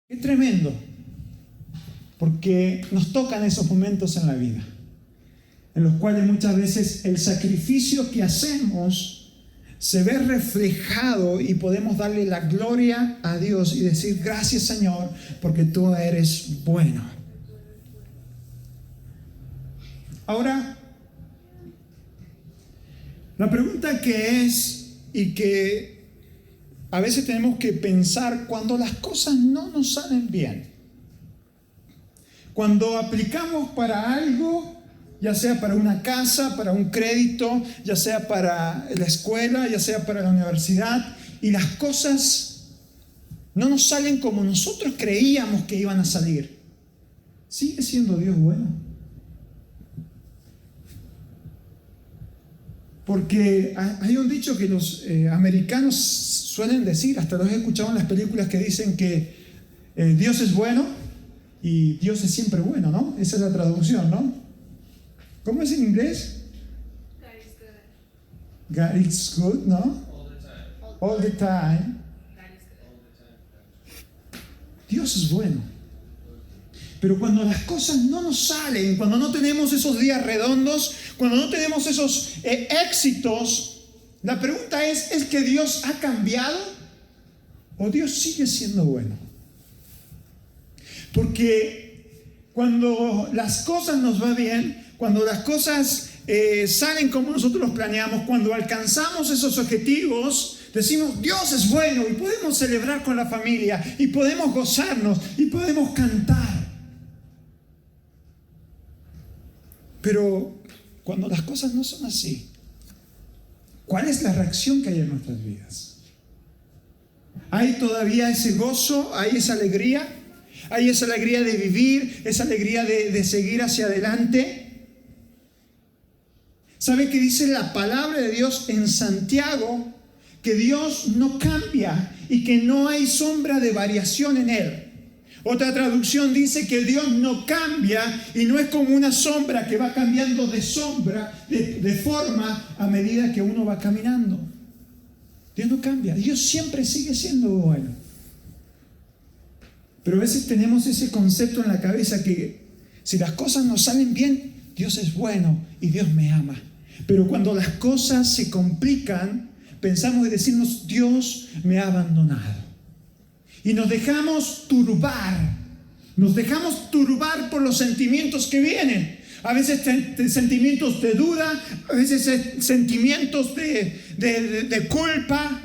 Qué tremendo, porque nos tocan esos momentos en la vida, en los cuales muchas veces el sacrificio que hacemos se ve reflejado y podemos darle la gloria a Dios y decir: gracias, Señor, porque tú eres bueno. Ahora, la pregunta que es, y que a veces tenemos que pensar cuando las cosas no nos salen bien, cuando aplicamos para algo, ya sea para una casa, para un crédito, ya sea para la escuela, ya sea para la universidad, y las cosas no nos salen como nosotros creíamos que iban a salir. ¿Sigue siendo Dios bueno? Porque hay un dicho que los americanos suelen decir, hasta los he escuchado en las películas, que dicen que Dios es bueno y Dios es siempre bueno, ¿no? Esa es la traducción, ¿no? ¿Cómo es en inglés? God is good, ¿no? All the time. Dios es bueno. Pero cuando las cosas no nos salen, cuando no tenemos esos días redondos, cuando no tenemos esos éxitos, la pregunta ¿es que Dios ha cambiado o Dios sigue siendo bueno? Porque cuando las cosas nos va bien, cuando las cosas salen como nosotros los planeamos, cuando alcanzamos esos objetivos, decimos: Dios es bueno, y podemos celebrar con la familia, y podemos gozarnos, y podemos cantar. Pero cuando las cosas no son así, ¿cuál es la reacción que hay en nuestras vidas? ¿Hay todavía ese gozo? ¿Hay esa alegría? ¿Hay esa alegría de vivir? ¿Esa alegría de seguir hacia adelante? ¿Sabe qué dice la palabra de Dios en Santiago? Que Dios no cambia y que no hay sombra de variación en Él. Otra traducción dice que Dios no cambia y no es como una sombra que va cambiando de sombra, de forma a medida que uno va caminando. Dios no cambia. Dios siempre sigue siendo bueno. Pero a veces tenemos ese concepto en la cabeza que si las cosas nos salen bien, Dios es bueno y Dios me ama. Pero cuando las cosas se complican, pensamos y decimos: Dios me ha abandonado. Y nos dejamos turbar por los sentimientos que vienen. A veces sentimientos de duda, a veces sentimientos de culpa.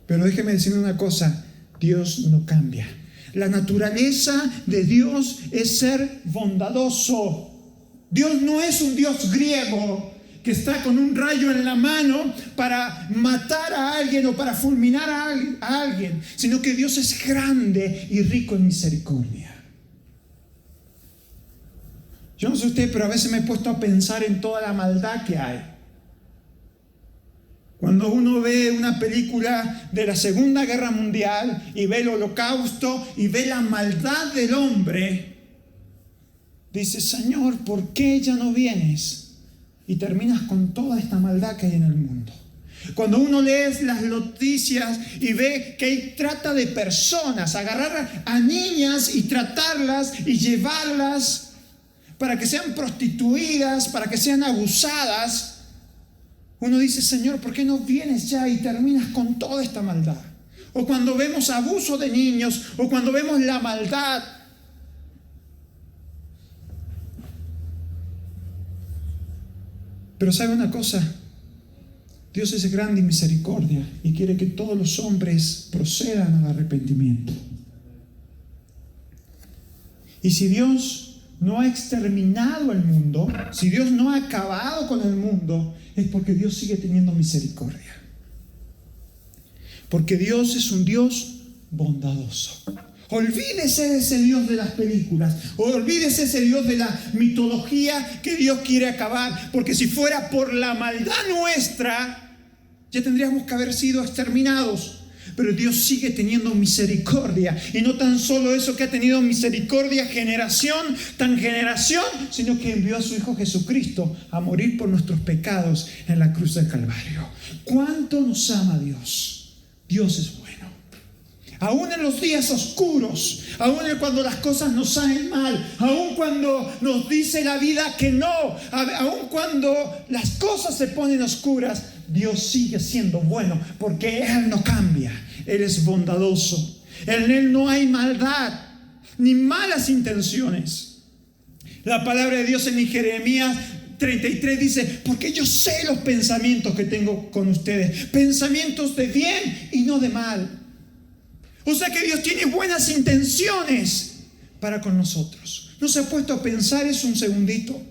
Pero déjeme decirle una cosa: Dios no cambia. La naturaleza de Dios es ser bondadoso. Dios no es un Dios griego que está con un rayo en la mano para matar a alguien o para fulminar a alguien, sino que Dios es grande y rico en misericordia. Yo no sé usted, pero a veces me he puesto a pensar en toda la maldad que hay. Cuando uno ve una película de la Segunda Guerra Mundial y ve el Holocausto y ve la maldad del hombre, dice: Señor, ¿por qué ya no vienes? Y terminas con toda esta maldad que hay en el mundo. Cuando uno lee las noticias y ve que hay trata de personas, agarrar a niñas y tratarlas y llevarlas para que sean prostituidas, para que sean abusadas, uno dice: Señor, ¿por qué no vienes ya y terminas con toda esta maldad? O cuando vemos abuso de niños, o cuando vemos la maldad. Pero ¿sabe una cosa? Dios es grande y misericordia y quiere que todos los hombres procedan al arrepentimiento. Y si Dios no ha exterminado el mundo, si Dios no ha acabado con el mundo, es porque Dios sigue teniendo misericordia. Porque Dios es un Dios bondadoso. Olvídese de ese Dios de las películas, olvídese de ese Dios de la mitología que Dios quiere acabar, porque si fuera por la maldad nuestra, ya tendríamos que haber sido exterminados. Pero Dios sigue teniendo misericordia, y no tan solo eso, que ha tenido misericordia generación tras generación, sino que envió a su Hijo Jesucristo a morir por nuestros pecados en la cruz del Calvario. ¿Cuánto nos ama Dios? Dios es bueno. Aún en los días oscuros, aún cuando las cosas nos salen mal, aún cuando nos dice la vida que no, aún cuando las cosas se ponen oscuras, Dios sigue siendo bueno porque Él no cambia. Él es bondadoso. En Él no hay maldad ni malas intenciones. La palabra de Dios en Jeremías 33 dice: porque yo sé los pensamientos que tengo con ustedes, pensamientos de bien y no de mal. O sea que Dios tiene buenas intenciones para con nosotros. ¿No se ha puesto a pensar eso un segundito?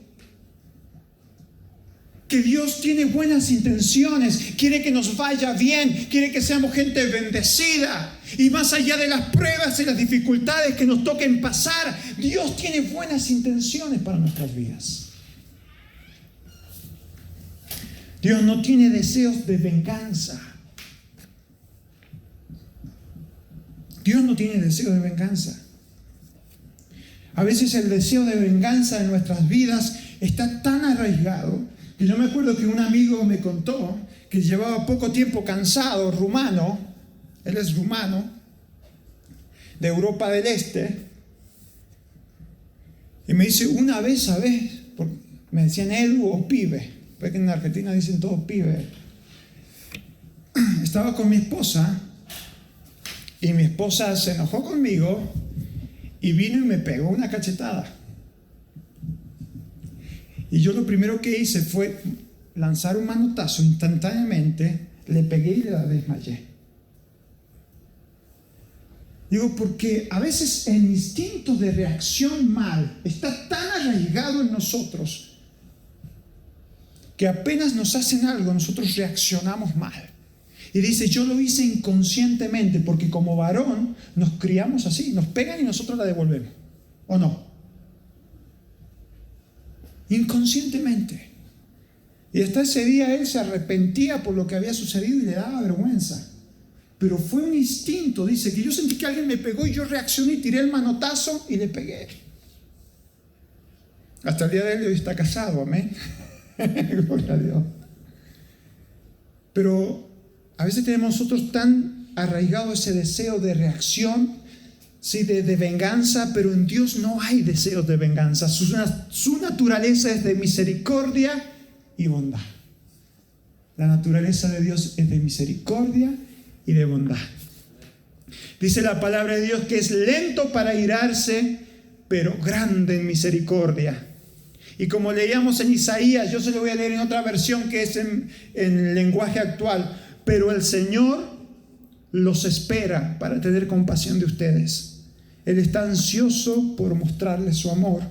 Que Dios tiene buenas intenciones, quiere que nos vaya bien, quiere que seamos gente bendecida. Y más allá de las pruebas y las dificultades que nos toquen pasar, Dios tiene buenas intenciones para nuestras vidas. Dios no tiene deseos de venganza. Dios no tiene deseo de venganza. A veces el deseo de venganza en nuestras vidas está tan arraigado que yo me acuerdo que un amigo me contó que llevaba poco tiempo cansado, rumano, él es rumano, de Europa del Este, y me dice: una vez, ¿sabes? Me decían Edu o pibe, porque en Argentina dicen todo pibe. Estaba con mi esposa, y mi esposa se enojó conmigo y vino y me pegó una cachetada. Y yo lo primero que hice fue lanzar un manotazo instantáneamente, le pegué y la desmayé. Digo, porque a veces el instinto de reacción mal está tan arraigado en nosotros que apenas nos hacen algo, nosotros reaccionamos mal. Y dice: yo lo hice inconscientemente, porque como varón nos criamos así, nos pegan y nosotros la devolvemos, ¿o no? Inconscientemente. Y hasta ese día él se arrepentía por lo que había sucedido y le daba vergüenza. Pero fue un instinto, dice, que yo sentí que alguien me pegó y yo reaccioné, tiré el manotazo y le pegué. Hasta el día de hoy está casado, amén. Gloria a Dios. Pero a veces tenemos nosotros tan arraigado ese deseo de reacción, sí, de venganza, pero en Dios no hay deseos de venganza. Su naturaleza es de misericordia y bondad. La naturaleza de Dios es de misericordia y de bondad. Dice la palabra de Dios que es lento para irarse, pero grande en misericordia. Y como leíamos en Isaías, yo se lo voy a leer en otra versión que es en el lenguaje actual: pero el Señor los espera para tener compasión de ustedes. Él está ansioso por mostrarles su amor,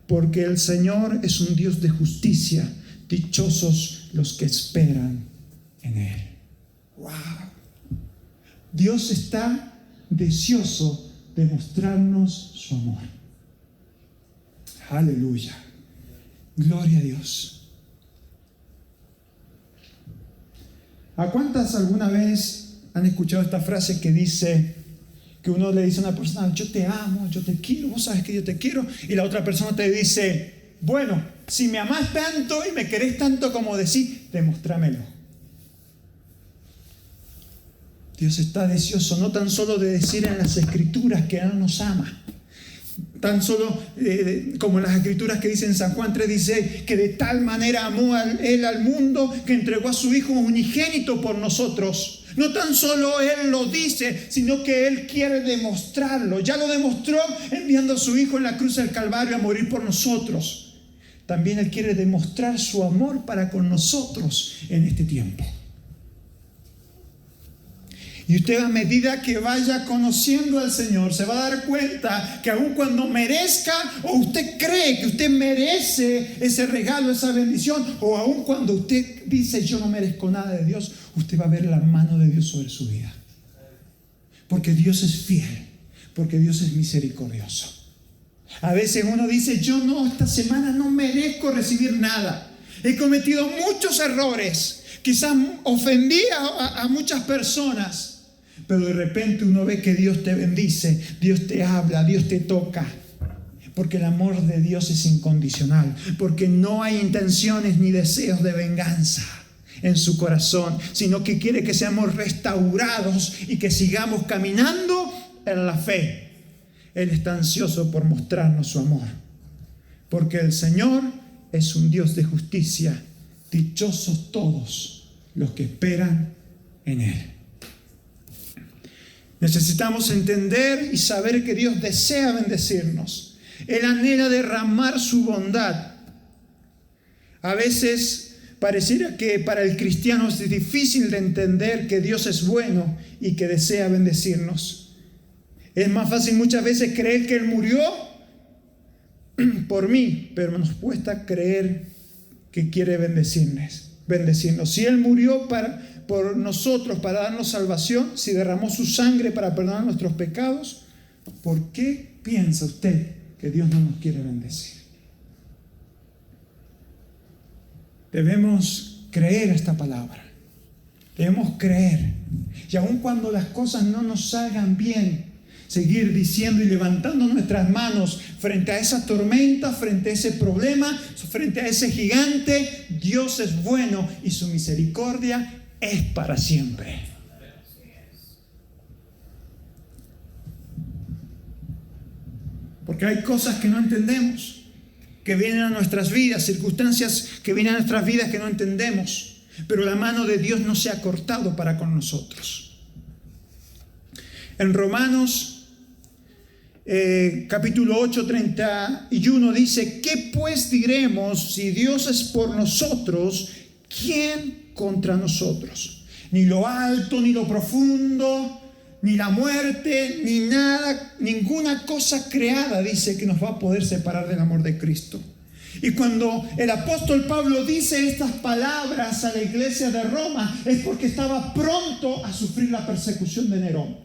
porque el Señor es un Dios de justicia. Dichosos los que esperan en Él. ¡Wow! Dios está deseoso de mostrarnos su amor. Aleluya. Gloria a Dios. ¿A cuántas alguna vez han escuchado esta frase que dice, que uno le dice a una persona: yo te amo, yo te quiero, vos sabes que yo te quiero, y la otra persona te dice: bueno, si me amás tanto y me querés tanto como decís, demostrámelo? Dios está deseoso no tan solo de decir en las Escrituras que Él nos ama, tan solo como las Escrituras que dicen en San Juan 3:16, que de tal manera amó Él al mundo que entregó a su Hijo unigénito por nosotros. No tan solo Él lo dice, sino que Él quiere demostrarlo. Ya lo demostró enviando a su Hijo en la cruz del Calvario a morir por nosotros. También Él quiere demostrar su amor para con nosotros en este tiempo. Y usted, a medida que vaya conociendo al Señor, se va a dar cuenta que aun cuando merezca, o usted cree que usted merece ese regalo, esa bendición, o aun cuando usted dice: yo no merezco nada de Dios, usted va a ver la mano de Dios sobre su vida. Porque Dios es fiel, porque Dios es misericordioso. A veces uno dice: yo no, esta semana no merezco recibir nada. He cometido muchos errores, quizás ofendí a muchas personas. Pero de repente uno ve que Dios te bendice, Dios te habla, Dios te toca. Porque el amor de Dios es incondicional. Porque no hay intenciones ni deseos de venganza. en su corazón, sino que quiere que seamos restaurados y que sigamos caminando en la fe. Él está ansioso por mostrarnos su amor, porque el Señor es un Dios de justicia. Dichosos todos los que esperan en Él. Necesitamos entender y saber que Dios desea bendecirnos. Él anhela derramar su bondad. A veces pareciera que para el cristiano es difícil de entender que Dios es bueno y que desea bendecirnos. Es más fácil muchas veces creer que Él murió por mí, pero nos cuesta creer que quiere bendecirnos. Si Él murió por nosotros para darnos salvación, si derramó su sangre para perdonar nuestros pecados, ¿por qué piensa usted que Dios no nos quiere bendecir? Debemos creer esta palabra. Debemos creer. Y aun cuando las cosas no nos salgan bien, seguir diciendo y levantando nuestras manos frente a esa tormenta, frente a ese problema, frente a ese gigante. Dios es bueno y su misericordia es para siempre. Porque hay cosas que no entendemos, que vienen a nuestras vidas, circunstancias que vienen a nuestras vidas que no entendemos, pero la mano de Dios no se ha cortado para con nosotros. En Romanos capítulo 8, 31 dice: ¿qué pues diremos? Si Dios es por nosotros, ¿quién contra nosotros? Ni lo alto, ni lo profundo, ni la muerte, ni nada, ninguna cosa creada, dice, que nos va a poder separar del amor de Cristo. Y cuando el apóstol Pablo dice estas palabras a la iglesia de Roma, es porque estaba pronto a sufrir la persecución de Nerón.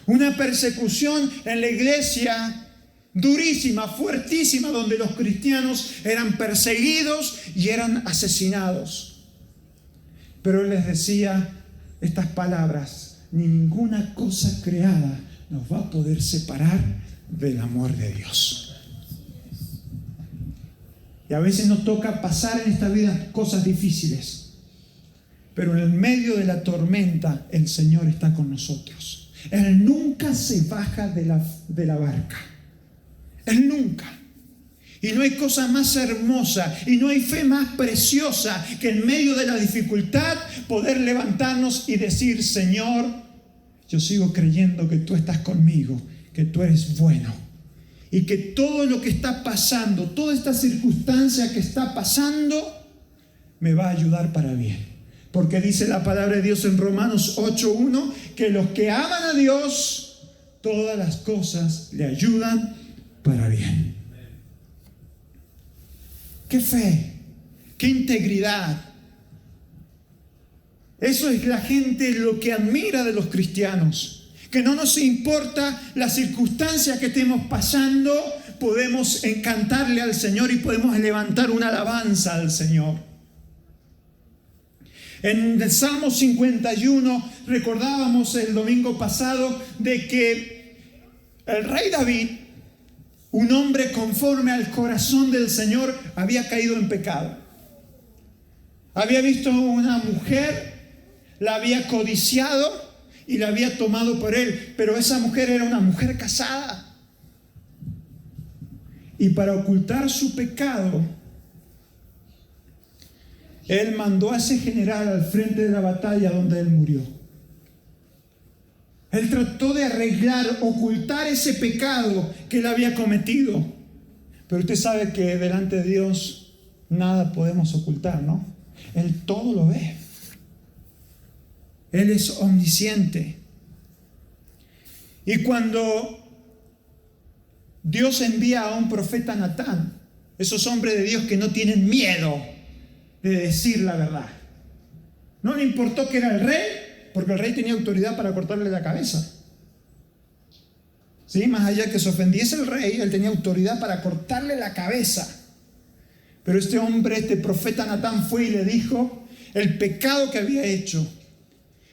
Una persecución en la iglesia durísima, fuertísima, donde los cristianos eran perseguidos y eran asesinados. Pero él les decía estas palabras: ni ninguna cosa creada nos va a poder separar del amor de Dios. Y a veces nos toca pasar en esta vida cosas difíciles, pero en el medio de la tormenta el Señor está con nosotros. Él nunca se baja de la barca. Él nunca. Y no hay cosa más hermosa y no hay fe más preciosa que en medio de la dificultad poder levantarnos y decir: Señor, yo sigo creyendo que tú estás conmigo, que tú eres bueno y que todo lo que está pasando, toda esta circunstancia que está pasando, me va a ayudar para bien. Porque dice la palabra de Dios en Romanos 8:1 que los que aman a Dios, todas las cosas le ayudan para bien. ¡Qué fe! ¡Qué integridad! Eso es la gente lo que admira de los cristianos. Que no nos importa la circunstancia que estemos pasando, podemos encantarle al Señor y podemos levantar una alabanza al Señor. En el Salmo 51 recordábamos el domingo pasado de que el rey David, un hombre conforme al corazón del Señor, había caído en pecado. Había visto a una mujer, la había codiciado y la había tomado por él, pero esa mujer era una mujer casada. Y para ocultar su pecado, él mandó a ese general al frente de la batalla donde él murió. Él trató de arreglar, ocultar ese pecado que él había cometido. Pero usted sabe que delante de Dios nada podemos ocultar, ¿no? Él todo lo ve. Él es omnisciente. Y cuando Dios envía a un profeta Natán, esos hombres de Dios que no tienen miedo de decir la verdad. No le importó que era el rey, porque el rey tenía autoridad para cortarle la cabeza. ¿Sí? Más allá que se ofendiese el rey, él tenía autoridad para cortarle la cabeza. Pero este hombre, este profeta Natán, fue y le dijo el pecado que había hecho.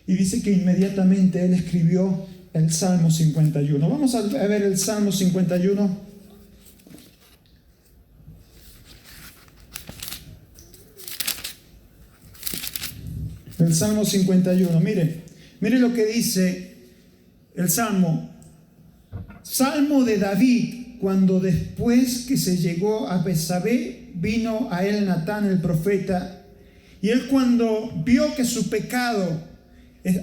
Y dice que inmediatamente él escribió el Salmo 51. Vamos a ver el Salmo 51. el Salmo 51. Mire lo que dice el Salmo. Salmo de David, cuando después que se llegó a Betsabé, vino a él Natán el profeta, y él cuando vio que su pecado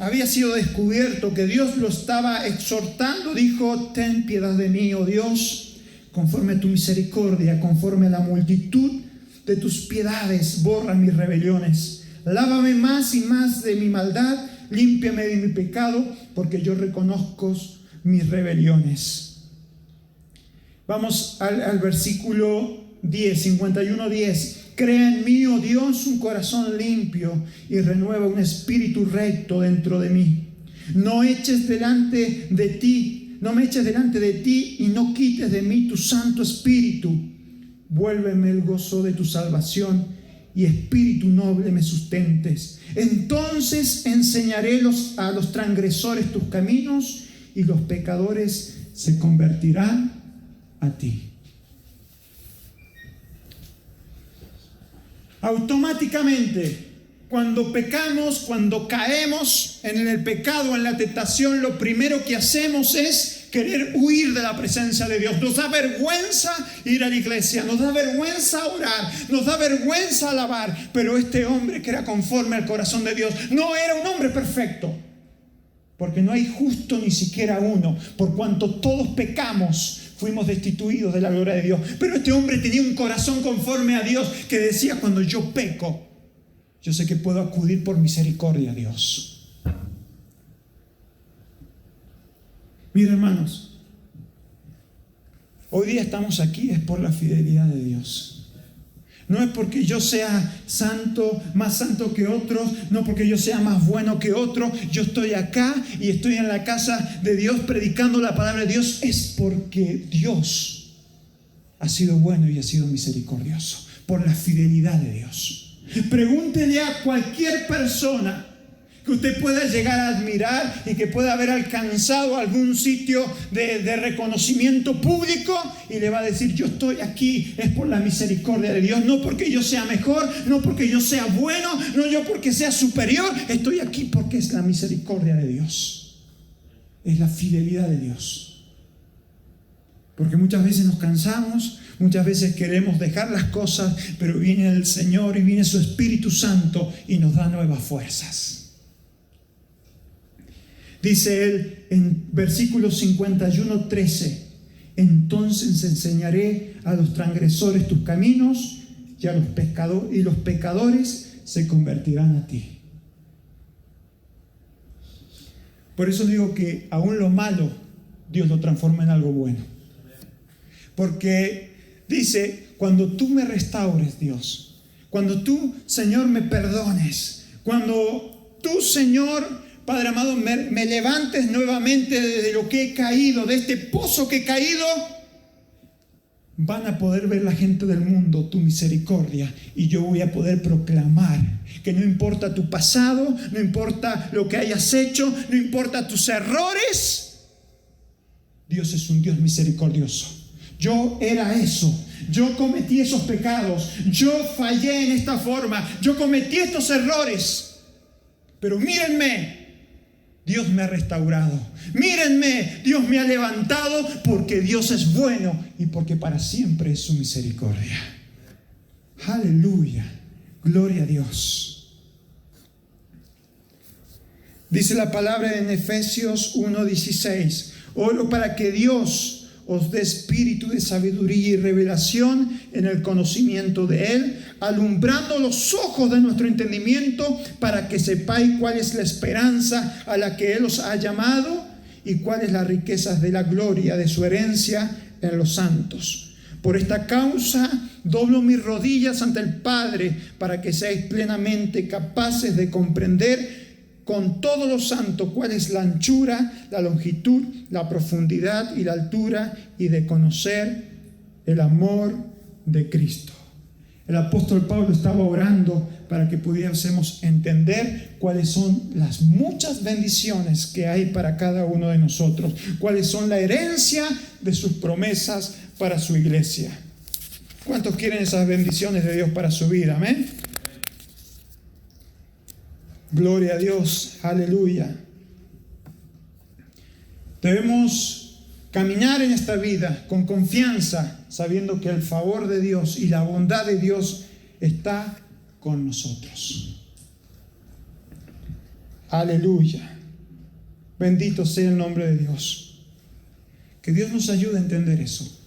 había sido descubierto, que Dios lo estaba exhortando, dijo: ten piedad de mí, oh Dios, conforme a tu misericordia, conforme a la multitud de tus piedades, borra mis rebeliones. Lávame más y más de mi maldad, límpiame de mi pecado, porque yo reconozco mis rebeliones. Vamos al versículo 10, 51:10. Crea en mí, oh Dios, un corazón limpio y renueva un espíritu recto dentro de mí. No me eches delante de ti y no quites de mí tu Santo Espíritu. Vuélveme el gozo de tu salvación y espíritu noble me sustentes. Entonces enseñaré a los transgresores tus caminos y los pecadores se convertirán a ti. Automáticamente, cuando pecamos, cuando caemos en el pecado, en la tentación, lo primero que hacemos es querer huir de la presencia de Dios. Nos da vergüenza ir a la iglesia, nos da vergüenza orar, nos da vergüenza alabar. Pero este hombre, que era conforme al corazón de Dios, no era un hombre perfecto, porque no hay justo ni siquiera uno. Por cuanto todos pecamos, fuimos destituidos de la gloria de Dios. Pero este hombre tenía un corazón conforme a Dios, que decía: cuando yo peco, yo sé que puedo acudir por misericordia a Dios. Miren, hermanos, hoy día estamos aquí es por la fidelidad de Dios. No es porque yo sea santo, más santo que otros, no porque yo sea más bueno que otros. Yo estoy acá y estoy en la casa de Dios predicando la palabra de Dios. Es porque Dios ha sido bueno y ha sido misericordioso, por la fidelidad de Dios. Pregúntele a cualquier persona que usted pueda llegar a admirar y que pueda haber alcanzado algún sitio de reconocimiento público, y le va a decir: yo estoy aquí es por la misericordia de Dios, no porque yo sea mejor, no porque yo sea bueno, no yo porque sea superior, estoy aquí porque es la misericordia de Dios, es la fidelidad de Dios. Porque muchas veces nos cansamos, muchas veces queremos dejar las cosas, pero viene el Señor y viene su Espíritu Santo y nos da nuevas fuerzas. Dice él en versículo 51:13: entonces enseñaré a los transgresores tus caminos y los pecadores se convertirán a ti. Por eso digo que aún lo malo Dios lo transforma en algo bueno. Porque dice: cuando tú me restaures, Dios, cuando tú, Señor, me perdones, cuando tú, Señor, Padre amado, me levantes nuevamente de lo que he caído, de este pozo que he caído, van a poder ver la gente del mundo tu misericordia, y yo voy a poder proclamar que no importa tu pasado, no importa lo que hayas hecho, no importa tus errores, Dios es un Dios misericordioso. Yo era eso, yo cometí esos pecados, yo fallé en esta forma, yo cometí estos errores, pero mírenme, Dios me ha restaurado. Mírenme, Dios me ha levantado, porque Dios es bueno y porque para siempre es su misericordia. Aleluya, gloria a Dios. Dice la palabra en Efesios 1:16: oro para que Dios os dé espíritu de sabiduría y revelación en el conocimiento de Él, alumbrando los ojos de nuestro entendimiento, para que sepáis cuál es la esperanza a la que Él os ha llamado y cuáles las riquezas de la gloria de su herencia en los santos. Por esta causa doblo mis rodillas ante el Padre, para que seáis plenamente capaces de comprender con todos los santos cuál es la anchura, la longitud, la profundidad y la altura, y de conocer el amor de Cristo. El apóstol Pablo estaba orando para que pudiésemos entender cuáles son las muchas bendiciones que hay para cada uno de nosotros, cuáles son la herencia de sus promesas para su iglesia. ¿Cuántos quieren esas bendiciones de Dios para su vida? Amén. Gloria a Dios, aleluya. Debemos caminar en esta vida con confianza, sabiendo que el favor de Dios y la bondad de Dios está con nosotros. Aleluya. Bendito sea el nombre de Dios. Que Dios nos ayude a entender eso.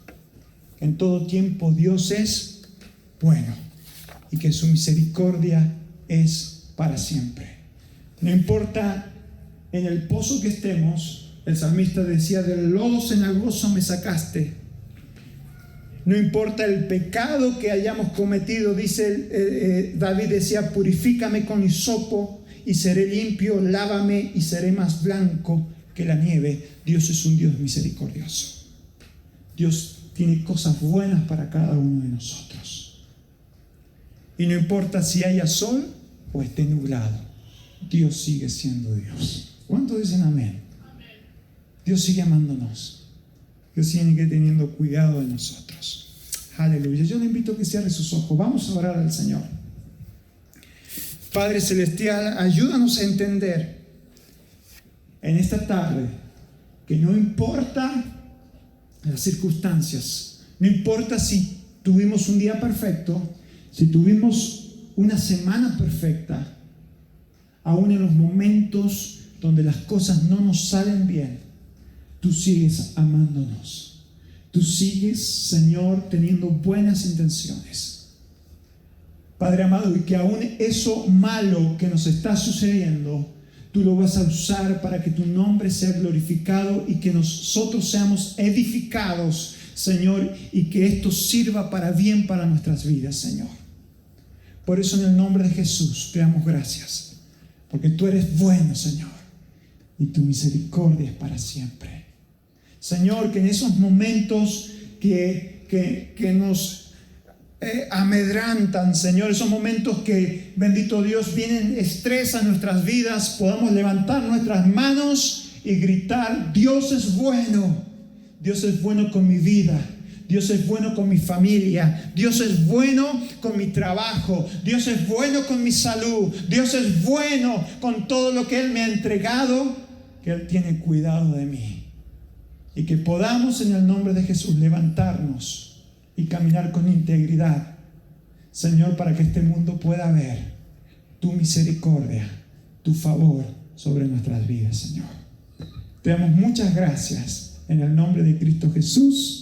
Que en todo tiempo Dios es bueno y que su misericordia es para siempre. No importa en el pozo que estemos, el salmista decía, del lodo cenagoso me sacaste. No importa el pecado que hayamos cometido, dice David decía, purifícame con hisopo y seré limpio, lávame y seré más blanco que la nieve. Dios es un Dios misericordioso. Dios tiene cosas buenas para cada uno de nosotros. Y no importa si haya sol o esté nublado, Dios sigue siendo Dios. ¿Cuántos dicen amén? Dios sigue amándonos. Dios sigue teniendo cuidado de nosotros. Aleluya. Yo le invito a que cierre sus ojos. Vamos a orar al Señor. Padre Celestial, ayúdanos a entender en esta tarde que no importa las circunstancias, no importa si tuvimos un día perfecto, si tuvimos una semana perfecta, aún en los momentos donde las cosas no nos salen bien, tú sigues amándonos. Tú sigues, Señor, teniendo buenas intenciones. Padre amado, y que aún eso malo que nos está sucediendo, tú lo vas a usar para que tu nombre sea glorificado y que nosotros seamos edificados, Señor, y que esto sirva para bien para nuestras vidas, Señor. Por eso, en el nombre de Jesús, te damos gracias, porque tú eres bueno, Señor, y tu misericordia es para siempre. Señor, que en esos momentos que nos amedrantan, Señor, esos momentos que, bendito Dios, vienen estrés a nuestras vidas, podamos levantar nuestras manos y gritar: Dios es bueno. Dios es bueno con mi vida. Dios es bueno con mi familia. Dios es bueno con mi trabajo. Dios es bueno con mi salud. Dios es bueno con todo lo que Él me ha entregado, que Él tiene cuidado de mí. Y que podamos, en el nombre de Jesús, levantarnos y caminar con integridad, Señor, para que este mundo pueda ver tu misericordia, tu favor sobre nuestras vidas, Señor. Te damos muchas gracias en el nombre de Cristo Jesús.